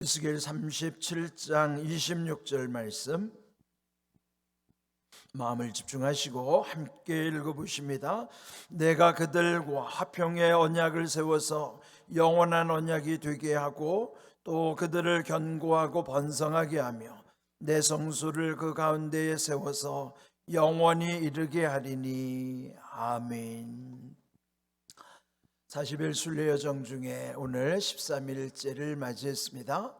에스겔 37장 26절 말씀 마음을 집중하시고 함께 읽어보십니다. 내가 그들과 화평의 언약을 세워서 영원한 언약이 되게 하고 또 그들을 견고하고 번성하게 하며 내 성소를 그 가운데에 세워서 영원히 이르게 하리니. 아멘. 40일 순례여정 중에 오늘 13일째를 맞이했습니다.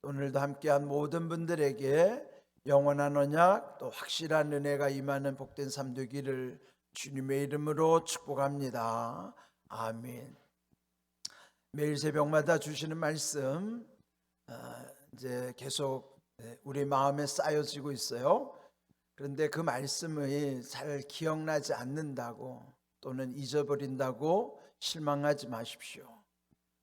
오늘도 함께한 모든 분들에게 영원한 언약 또 확실한 은혜가 임하는 복된 삶 되기를 주님의 이름으로 축복합니다. 아멘. 매일 새벽마다 주시는 말씀 이제 계속 우리 마음에 쌓여지고 있어요. 그런데 그 말씀이 잘 기억나지 않는다고 또는 잊어버린다고 실망하지 마십시오.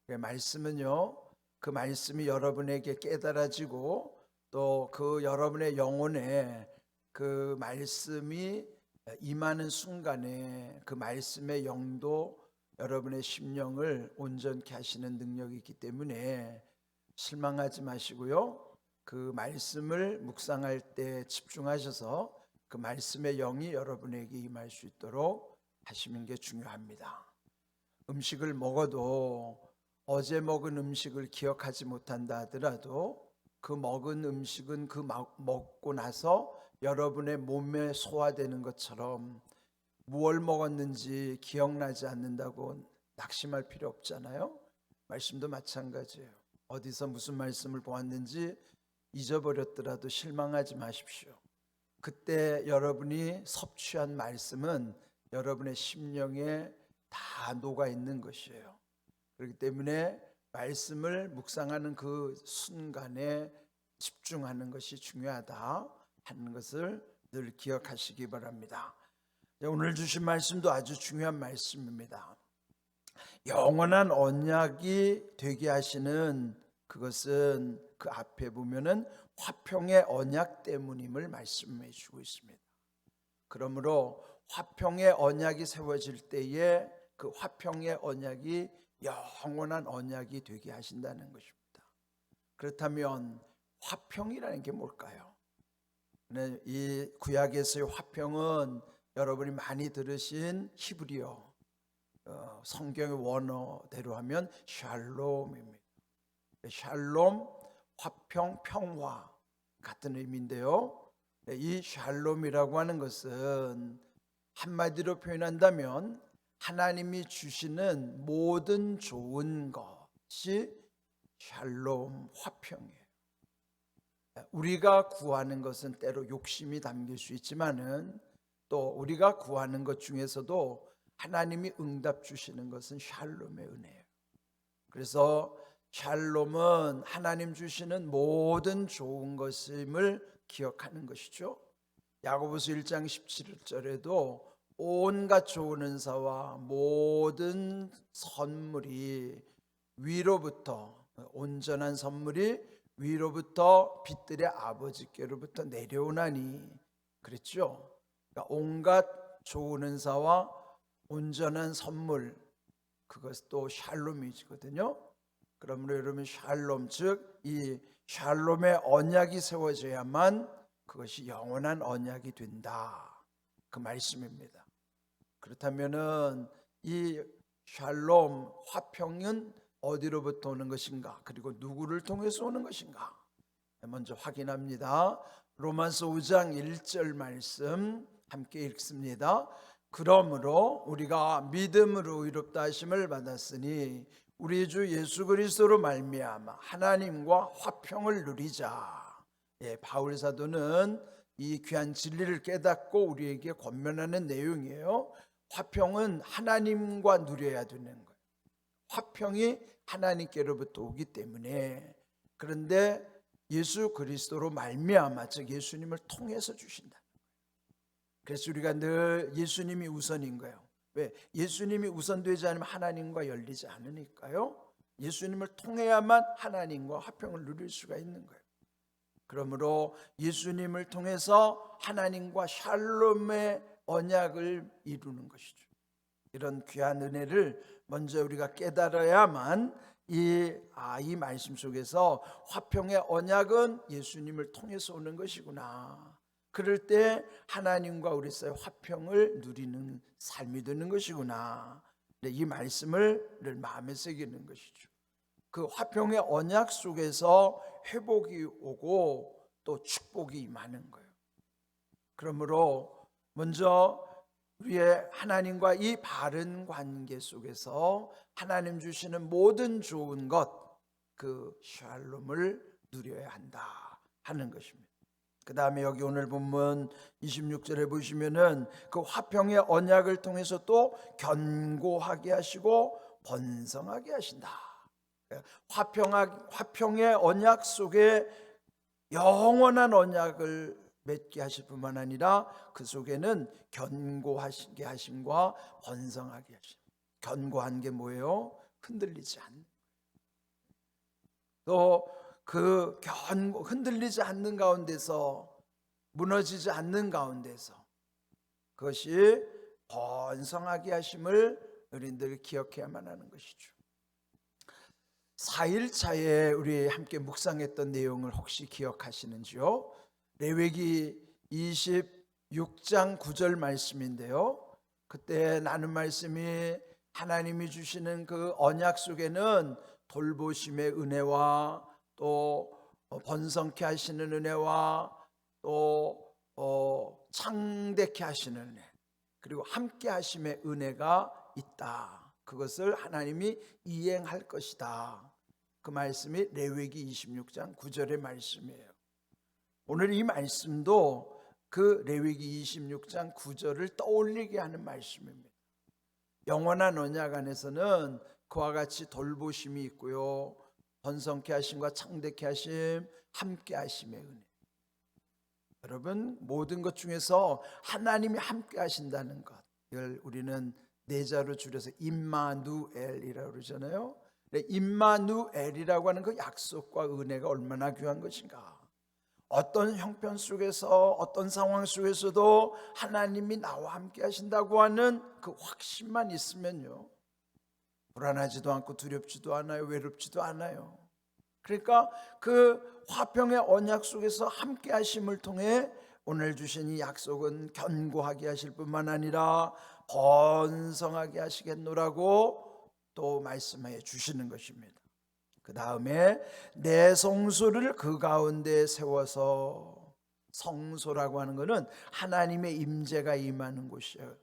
그 말씀은요, 그 말씀이 여러분에게 깨달아지고 또 그 여러분의 영혼에 그 말씀이 임하는 순간에 그 말씀의 영도 여러분의 심령을 온전케 하시는 능력이 있기 때문에 실망하지 마시고요, 그 말씀을 묵상할 때 집중하셔서 그 말씀의 영이 여러분에게 임할 수 있도록 하시는 게 중요합니다. 음식을 먹어도 어제 먹은 음식을 기억하지 못한다 하더라도 그 먹은 음식은 그 먹고 나서 여러분의 몸에 소화되는 것처럼 무엇을 먹었는지 기억나지 않는다고 낙심할 필요 없잖아요. 말씀도 마찬가지예요. 어디서 무슨 말씀을 보았는지 잊어버렸더라도 실망하지 마십시오. 그때 여러분이 섭취한 말씀은 여러분의 심령에 다 녹아 있는 것이에요. 그렇기 때문에 말씀을 묵상하는 그 순간에 집중하는 것이 중요하다 하는 것을 늘 기억하시기 바랍니다. 오늘 주신 말씀도 아주 중요한 말씀입니다. 영원한 언약이 되게 하시는 그것은 그 앞에 보면은 화평의 언약 때문임을 말씀해 주고 있습니다. 그러므로 화평의 언약이 세워질 때에 그 화평의 언약이 영원한 언약이 되게 하신다는 것입니다. 그렇다면 화평이라는 게 뭘까요? 이 구약에서의 화평은 여러분이 많이 들으신 히브리어 성경의 원어대로 하면 샬롬입니다. 샬롬, 화평, 평화 같은 의미인데요, 이 샬롬이라고 하는 것은 한마디로 표현한다면 하나님이 주시는 모든 좋은 것이 샬롬, 화평이에요. 우리가 구하는 것은 때로 욕심이 담길 수 있지만은 또 우리가 구하는 것 중에서도 하나님이 응답 주시는 것은 샬롬의 은혜예요. 그래서 샬롬은 하나님 주시는 모든 좋은 것임을 기억하는 것이죠. 야고보서 1장 17절에도 온갖 좋은 은사와 모든 선물이 위로부터, 온전한 선물이 위로부터 빛들의 아버지께로부터 내려오나니 그랬죠. 그러니까 온갖 좋은 은사와 온전한 선물, 그것도 샬롬이거든요. 그러므로 여러분 샬롬, 즉 이 샬롬의 언약이 세워져야만 그것이 영원한 언약이 된다, 그 말씀입니다. 그렇다면은 이 샬롬, 화평은 어디로부터 오는 것인가, 그리고 누구를 통해서 오는 것인가, 먼저 확인합니다. 로마서 5장 1절 말씀 함께 읽습니다. 그러므로 우리가 믿음으로 의롭다 하심을 받았으니 우리 주 예수 그리스도로 말미암아 하나님과 화평을 누리자. 바울 사도는 이 귀한 진리를 깨닫고 우리에게 권면하는 내용이에요. 화평은 하나님과 누려야 되는 거예요. 화평이 하나님께로부터 오기 때문에. 그런데 예수 그리스도로 말미암아, 즉 예수님을 통해서 주신다. 그래서 우리가 늘 예수님이 우선인 거예요. 왜? 예수님이 우선되지 않으면 하나님과 열리지 않으니까요. 예수님을 통해야만 하나님과 화평을 누릴 수가 있는 거예요. 그러므로 예수님을 통해서 하나님과 샬롬의 언약을 이루는 것이죠. 이런 귀한 은혜를 먼저 우리가 깨달아야만 이 말씀 속에서 화평의 언약은 예수님을 통해서 오는 것이구나. 그럴 때 하나님과 우리 사이 화평을 누리는 삶이 되는 것이구나. 이 말씀을 늘 마음에 새기는 것이죠. 그 화평의 언약 속에서 회복이 오고 또 축복이 임하는 거예요. 그러므로 먼저 우리의 하나님과 이 바른 관계 속에서 하나님 주시는 모든 좋은 것, 그 샬롬을 누려야 한다 하는 것입니다. 그 다음에 여기 오늘 본문 26절에 보시면은 그 화평의 언약을 통해서 또 견고하게 하시고 번성하게 하신다. 화평의 언약 속에 영원한 언약을 맺게 하실 뿐만 아니라 그 속에는 견고하게 하심과 번성하게 하심. 견고한 게 뭐예요? 흔들리지 않는. 또 그 흔들리지 않는 가운데서, 무너지지 않는 가운데서 그것이 번성하게 하심을 우리들 기억해야만 하는 것이죠. 4일차에 우리 함께 묵상했던 내용을 혹시 기억하시는지요? 레위기 26장 9절 말씀인데요, 그때 나눈 말씀이 하나님이 주시는 그 언약 속에는 돌보심의 은혜와 또 번성케 하시는 은혜와 또 창대케 하시는 은혜, 그리고 함께 하심의 은혜가 있다. 그것을 하나님이 이행할 것이다. 그 말씀이 레위기 26장 9절의 말씀이에요. 오늘 이 말씀도 그 레위기 26장 9절을 떠올리게 하는 말씀입니다. 영원한 언약 안에서는 그와 같이 돌보심이 있고요, 번성케 하심과 창대케 하심, 함께 하심의 은혜. 여러분, 모든 것 중에서 하나님이 함께 하신다는 것, 이걸 우리는 네 자로 줄여서 임마누엘이라고 그러잖아요. 임마누엘이라고 하는 그 약속과 은혜가 얼마나 귀한 것인가. 어떤 형편 속에서, 어떤 상황 속에서도 하나님이 나와 함께 하신다고 하는 그 확신만 있으면요, 불안하지도 않고 두렵지도 않아요. 외롭지도 않아요. 그러니까 그 화평의 언약 속에서 함께 하심을 통해 오늘 주신 이 약속은 견고하게 하실 뿐만 아니라 번성하게 하시겠노라고 또 말씀해 주시는 것입니다. 그 다음에 내 성소를 그 가운데 세워서, 성소라고 하는 것은 하나님의 임재가 임하는 곳이에요.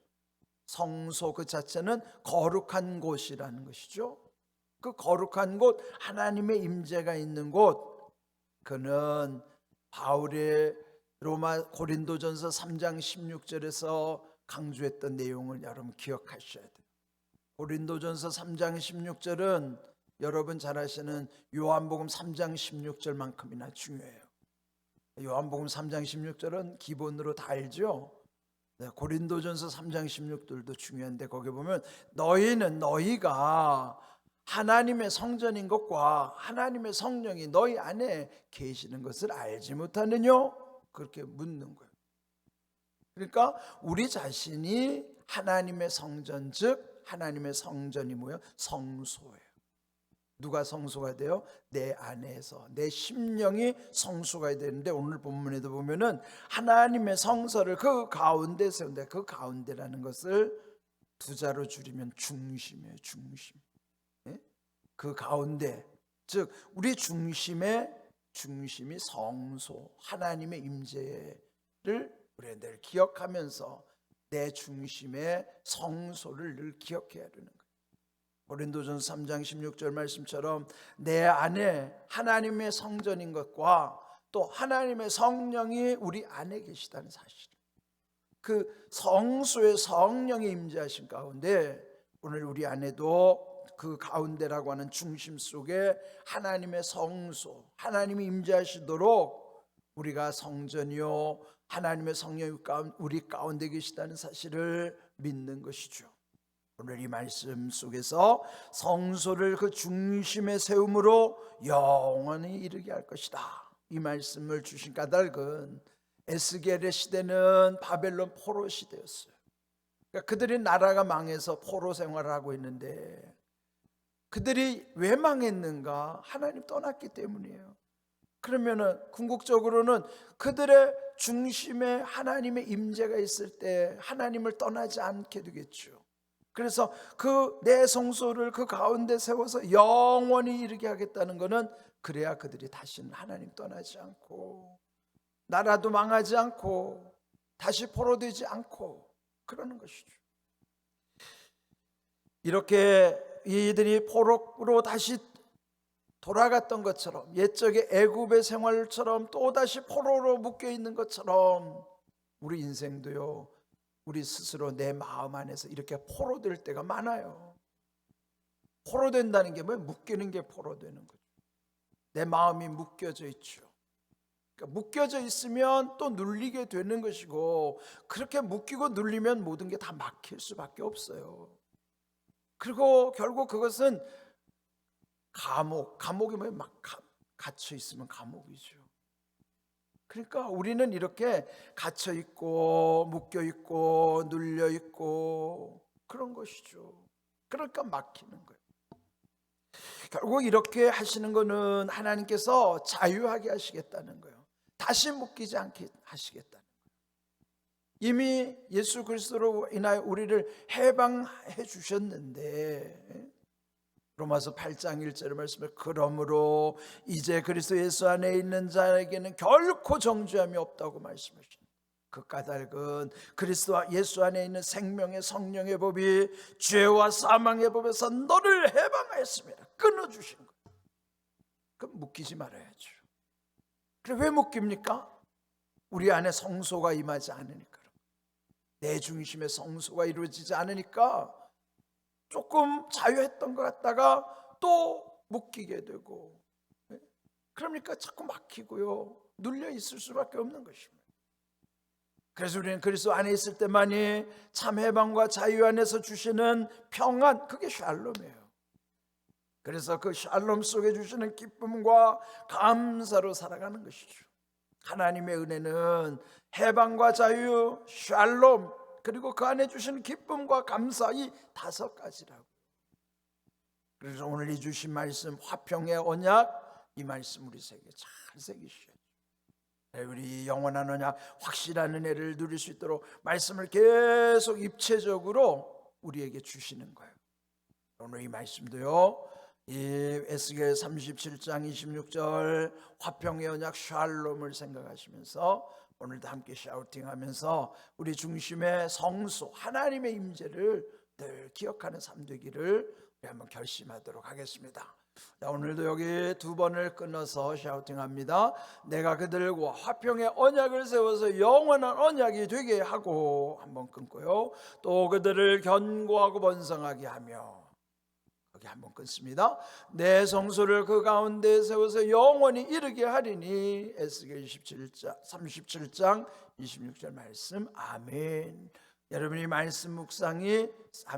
성소 그 자체는 거룩한 곳이라는 것이죠. 그 거룩한 곳, 하나님의 임재가 있는 곳, 그는 바울의 고린도전서 3장 16절에서 강조했던 내용을 여러분 기억하셔야 돼요. 고린도전서 3장 16절은 여러분 잘 아시는 요한복음 3장 16절만큼이나 중요해요. 요한복음 3장 16절은 기본으로 다 알죠. 고린도전서 3장 16절도 중요한데, 거기 보면 너희가 하나님의 성전인 것과 하나님의 성령이 너희 안에 계시는 것을 알지 못하느냐? 그렇게 묻는 거예요. 그러니까 우리 자신이 하나님의 성전, 즉 하나님의 성전이 뭐예요? 성소예요. 누가 성소가 돼요? 내 안에서, 내 심령이 성소가 되는데, 오늘 본문에도 보면은 하나님의 성소를 그 가운데 세운다. 그 가운데라는 것을 두 자로 줄이면 중심이에요. 중심. 그 가운데, 즉 우리 중심이 성소, 하나님의 임재를 우리가 늘 기억하면서 내 중심의 성소를 늘 기억해야 되는 거예요. 고린도전서 3장 16절 말씀처럼 내 안에 하나님의 성전인 것과 또 하나님의 성령이 우리 안에 계시다는 사실, 그 성소의 성령이 임재하신 가운데 오늘 우리 안에도 그 가운데라고 하는 중심 속에 하나님의 성소, 하나님이 임재하시도록 우리가 성전이요 하나님의 성령이 우리 가운데 계시다는 사실을 믿는 것이죠. 오늘 이 말씀 속에서 성소를 그 중심에 세움으로 영원히 이르게 할 것이다, 이 말씀을 주신 까닭은 에스겔의 시대는 바벨론 포로 시대였어요. 그러니까 그들이 나라가 망해서 포로 생활을 하고 있는데, 그들이 왜 망했는가? 하나님 떠났기 때문이에요. 그러면은 궁극적으로는 그들의 중심에 하나님의 임재가 있을 때 하나님을 떠나지 않게 되겠죠. 그래서 그 내 성소를 그 가운데 세워서 영원히 이르게 하겠다는 것은, 그래야 그들이 다시는 하나님 떠나지 않고 나라도 망하지 않고 다시 포로되지 않고 그러는 것이죠. 이렇게 이들이 포로로 다시 돌아갔던 것처럼, 옛적의 애굽의 생활처럼 또다시 포로로 묶여 있는 것처럼, 우리 인생도요, 우리 스스로 내 마음 안에서 이렇게 포로될 때가 많아요. 포로된다는 게 뭐예요? 묶이는 게 포로되는 거죠. 내 마음이 묶여져 있죠. 그러니까 묶여져 있으면 또 눌리게 되는 것이고, 그렇게 묶이고 눌리면 모든 게 다 막힐 수밖에 없어요. 그리고 결국 그것은 감옥이 뭐예요? 막 갇혀 있으면 감옥이죠. 그러니까 우리는 이렇게 갇혀 있고 묶여 있고 눌려 있고 그런 것이죠. 그러니까 막히는 거예요. 결국 이렇게 하시는 거는 하나님께서 자유하게 하시겠다는 거예요. 다시 묶이지 않게 하시겠다는 거예요. 이미 예수 그리스도로 인하여 우리를 해방해 주셨는데, 로마서 8장 1절의 말씀에 그러므로 이제 그리스도 예수 안에 있는 자에게는 결코 정죄함이 없다고 말씀하십니다. 그 까닭은 그리스도 예수 안에 있는 생명의 성령의 법이 죄와 사망의 법에서 너를 해방하였습니다. 끊어주신 거예요. 그럼 묶이지 말아야죠. 그래, 왜 묶입니까? 우리 안에 성소가 임하지 않으니까, 내 중심의 성소가 이루어지지 않으니까 조금 자유했던 것 같다가 또 묶이게 되고, 그러니까 자꾸 막히고요, 눌려 있을 수밖에 없는 것입니다. 그래서 우리는 그리스도 안에 있을 때만이 참 해방과 자유 안에서 주시는 평안, 그게 샬롬이에요. 그래서 그 샬롬 속에 주시는 기쁨과 감사로 살아가는 것이죠. 하나님의 은혜는 해방과 자유, 샬롬, 그리고 그 안에 주시는 기쁨과 감사, 이 5가지라고. 그래서 오늘 이 주신 말씀, 화평의 언약, 이 말씀 우리 세계 잘 새기셔야죠. 우리 영원한 언약, 확실한 은혜를 누릴 수 있도록 말씀을 계속 입체적으로 우리에게 주시는 거예요. 오늘 이 말씀도요, 이 에스겔 37장 26절 화평의 언약 샬롬을 생각하시면서 오늘도 함께 샤우팅하면서 우리 중심의 성소 하나님의 임재를 늘 기억하는 삶 되기를 우리 한번 결심하도록 하겠습니다. 자, 오늘도 여기 2번을 끊어서 샤우팅합니다. 내가 그들과 화평의 언약을 세워서 영원한 언약이 되게 하고, 한번 끊고요, 또 그들을 견고하고 번성하게 하며, 여기 한번 끊습니다. 내 성소를 그 가운데 세워서 영원히 이르게 하리니, 에스겔 37장 26절 말씀. 아멘. 여러분이 말씀 묵상이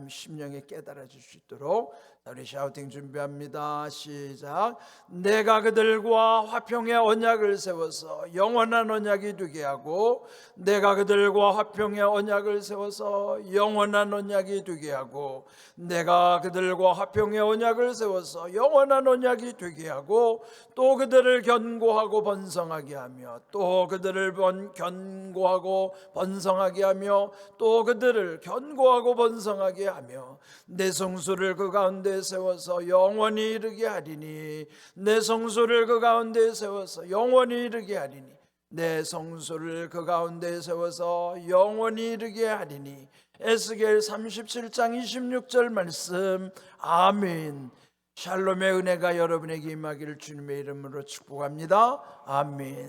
심령에 깨달아질 수 있도록 우리 샤우팅 준비합니다. 시작. 내가 그들과 화평의 언약을 세워서 영원한 언약이 되게 하고, 내가 그들과 화평의 언약을 세워서 영원한 언약이 되게 하고, 내가 그들과 화평의 언약을 세워서 영원한 언약이 되게 하고, 또 그들을 견고하고 번성하게 하며, 또 그들을 견고하고 번성하게 하며, 또 그들을 견고하고 번성하게 하며, 내 성소를 그 가운데 세워서 영원히 이르게 하리니, 내 성소를 그 가운데 세워서 영원히 이르게 하리니, 내 성소를 그 가운데 세워서 영원히 이르게 하리니. 에스겔 37장 26절 말씀. 아멘. 샬롬의 은혜가 여러분에게 임하기를 주님의 이름으로 축복합니다. 아멘.